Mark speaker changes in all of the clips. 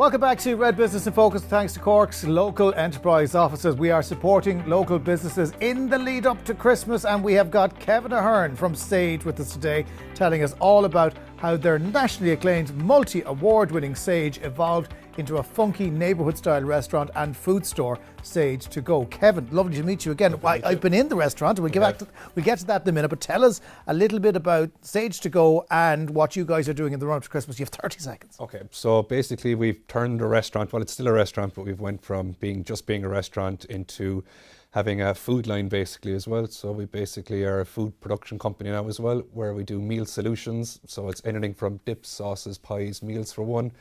Speaker 1: Welcome back to Red Business in Focus. Thanks to Cork's local enterprise offices. We are supporting local businesses in the lead up to Christmas, and we have got Kevin Ahern from Sage with us today, telling us all about how their nationally acclaimed multi-award-winning Sage evolved into a funky neighbourhood-style restaurant and food store, Sage to Go. Kevin, lovely to meet you again. I've been in the restaurant, and we'll get to that in a minute, but tell us a little bit about Sage to Go and what you guys are doing in the run-up to Christmas. You have 30 seconds.
Speaker 2: Okay, so basically we've turned the restaurant, well, it's still a restaurant, but we've went from being a restaurant into having a food line basically as well. So we basically are a food production company now as well, where we do meal solutions. So it's anything from dips, sauces, pies, meals for one,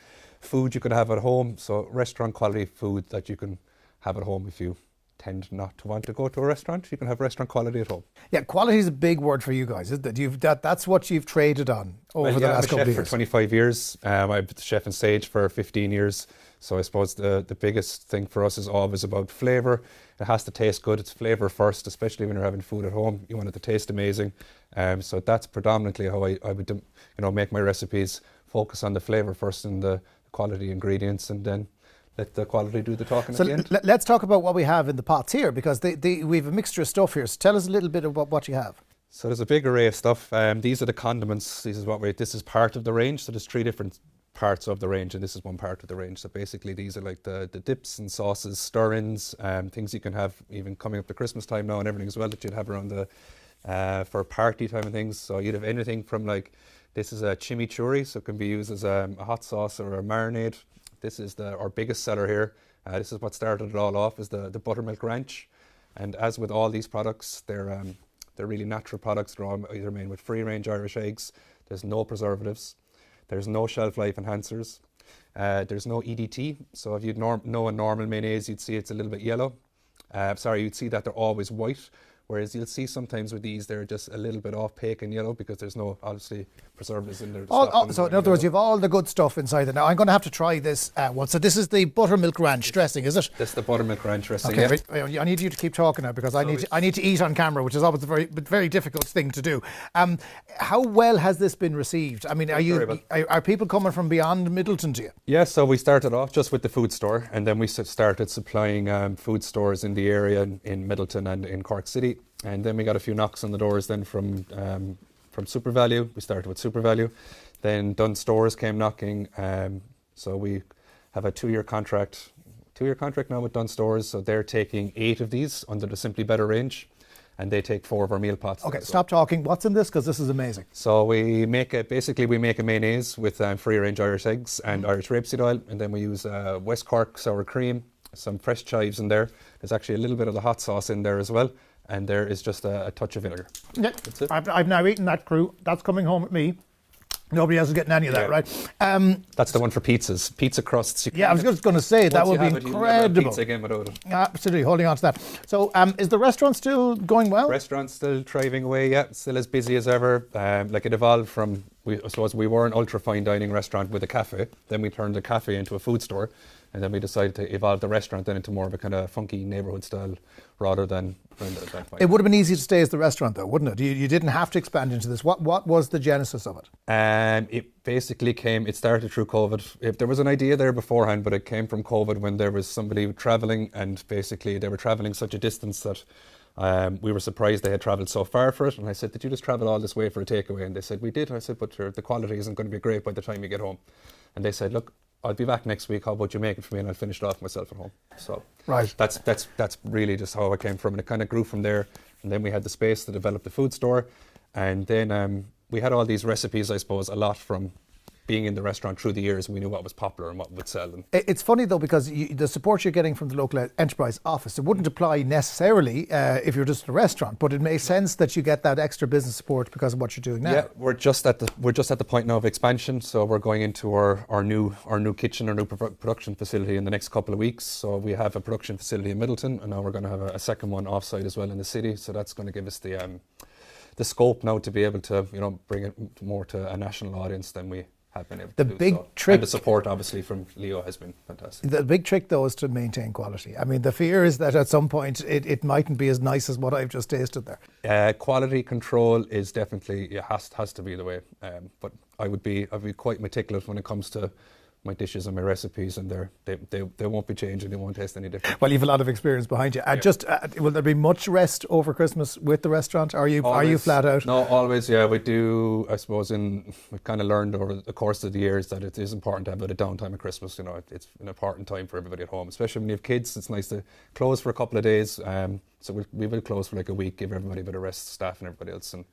Speaker 2: food you could have at home. So restaurant quality food that you can have at home. If you tend not to want to go to a restaurant, you can have restaurant quality at home.
Speaker 1: Yeah, quality is a big word for you guys, isn't it? That's what you've traded on over the last couple of years.
Speaker 2: I'm a chef for 25 years. I've been the chef in Sage for 15 years. So I suppose the biggest thing for us is always about flavour. It has to taste good. It's flavour first, especially when you're having food at home. You want it to taste amazing. So that's predominantly how I would make my recipes. Focus on the flavour first and the quality ingredients, and then let the quality do the talking at the end.
Speaker 1: Let's talk about what we have in the pots here, because we have a mixture of stuff here. So tell us a little bit about what you have.
Speaker 2: So there's a big array of stuff. These are the condiments. This is part of the range. So there's 3 different parts of the range, and this is one part of the range. So basically these are like the dips and sauces, stir-ins, things you can have even coming up to Christmas time now and everything as well that you'd have around for party time and things. So you'd have anything from this is a chimichurri, so it can be used as a hot sauce or a marinade. This is our biggest seller here. This is what started it all off, is the buttermilk ranch. And as with all these products, they're really natural products. They're all either made with free-range Irish eggs. There's no preservatives. There's no shelf life enhancers. There's no EDT. So if you'd know a normal mayonnaise, you'd see it's a little bit yellow. You'd see that they're always white. Whereas you'll see sometimes with these, they're just a little bit opaque and yellow because there's no, obviously, preservatives in there.
Speaker 1: So in other words, you've all the good stuff inside there. Now, I'm going to have to try this one. So this is the buttermilk ranch dressing, is it?
Speaker 2: This is the buttermilk ranch dressing,
Speaker 1: okay,
Speaker 2: yeah.
Speaker 1: I need you to keep talking now, because I need to eat on camera, which is always a very difficult thing to do. How well has this been received? I mean, are people coming from beyond Middleton to you?
Speaker 2: Yeah, so we started off just with the food store, and then we started supplying food stores in the area in Middleton and in Cork City. And then we got a few knocks on the doors then from Super Value. We started with Super Value. Then Dunn Stores came knocking. So we have a 2-year contract. 2-year contract now with Dunn Stores. So they're taking 8 of these under the Simply Better range, and they take 4 of our meal pots.
Speaker 1: Okay, stop talking. What's in this? Because this is amazing.
Speaker 2: So we make a mayonnaise with free-range Irish eggs and Irish rapeseed oil, and then we use West Cork sour cream, some fresh chives in there. There's actually a little bit of the hot sauce in there as well. And there is just a touch of vinegar.
Speaker 1: Yeah, that's it. I've now eaten that crew. That's coming home with me. Nobody else is getting any of that, right?
Speaker 2: That's the one for pizzas. Pizza crusts.
Speaker 1: Yeah, I was just going to say, that would be incredible.
Speaker 2: Pizza again without it.
Speaker 1: Absolutely, holding on to that. So is the restaurant still going well?
Speaker 2: Restaurant's still thriving away, yeah. Still as busy as ever. It evolved from, I suppose we were an ultra fine dining restaurant with a cafe. Then we turned the cafe into a food store. And then we decided to evolve the restaurant then into more of a kind of funky neighbourhood style rather than that.
Speaker 1: It would have been easy to stay as the restaurant though, wouldn't it? You didn't have to expand into this. What was the genesis of it?
Speaker 2: It basically it started through COVID. There was an idea there beforehand, but it came from COVID when there was somebody travelling, and basically they were travelling such a distance that we were surprised they had travelled so far for it. And I said, did you just travel all this way for a takeaway? And they said, we did. And I said, but the quality isn't going to be great by the time you get home. And they said, look, I'll be back next week. How about you make it for me and I'll finish it off myself at home. So
Speaker 1: right.
Speaker 2: That's really just how I came from. And it kind of grew from there. And then we had the space to develop the food store. And then we had all these recipes, I suppose, a lot from being in the restaurant through the years. We knew what was popular and what would sell.
Speaker 1: It's funny though, because the support you're getting from the local enterprise office, it wouldn't apply necessarily if you're just a restaurant, but it makes sense that you get that extra business support because of what you're doing now.
Speaker 2: Yeah, we're just at the point now of expansion. So we're going into our new kitchen, our new production facility in the next couple of weeks. So we have a production facility in Middleton, and now we're going to have a second one offsite as well in the city. So that's going to give us the scope now to be able to bring it more to a national audience than we have been able to do.
Speaker 1: Big trick,
Speaker 2: and the support obviously from Leo has been fantastic.
Speaker 1: The big trick though is to maintain quality. I mean, the fear is that at some point it mightn't be as nice as what I've just tasted there.
Speaker 2: Quality control is definitely has to be the way. But I would be quite meticulous when it comes to my dishes and my recipes, and they won't be changing. They won't taste any different.
Speaker 1: Well, you've a lot of experience behind you. Will there be much rest over Christmas with the restaurant? Are you flat out?
Speaker 2: No, always. Yeah, we do. I suppose we've kind of learned over the course of the years that it is important to have a bit of downtime at Christmas. You know, it's an important time for everybody at home, especially when you have kids. It's nice to close for a couple of days. So we will close for like a week, give everybody a bit of rest, staff and everybody else, and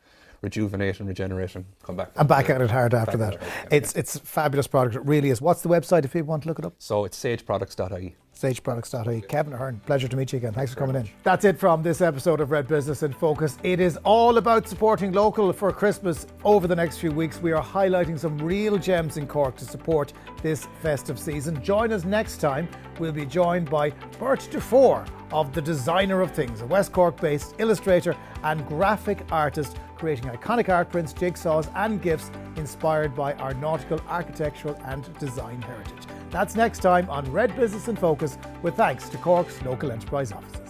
Speaker 2: rejuvenate and regeneration. Come back.
Speaker 1: And back at it hard after that. It's a fabulous product. It really is. What's the website if people want to look it up?
Speaker 2: So it's sageproducts.ie.
Speaker 1: sageproducts.ie. Kevin Ahern, pleasure to meet you again. Thanks for coming in. That's it from this episode of Red Business in Focus. It is all about supporting local for Christmas. Over the next few weeks, we are highlighting some real gems in Cork to support this festive season. Join us next time. We'll be joined by Bert Dufour of The Designer of Things, a West Cork-based illustrator and graphic artist creating iconic art prints, jigsaws and gifts inspired by our nautical, architectural and design heritage. That's next time on Red Business in Focus, with thanks to Cork's local enterprise offices.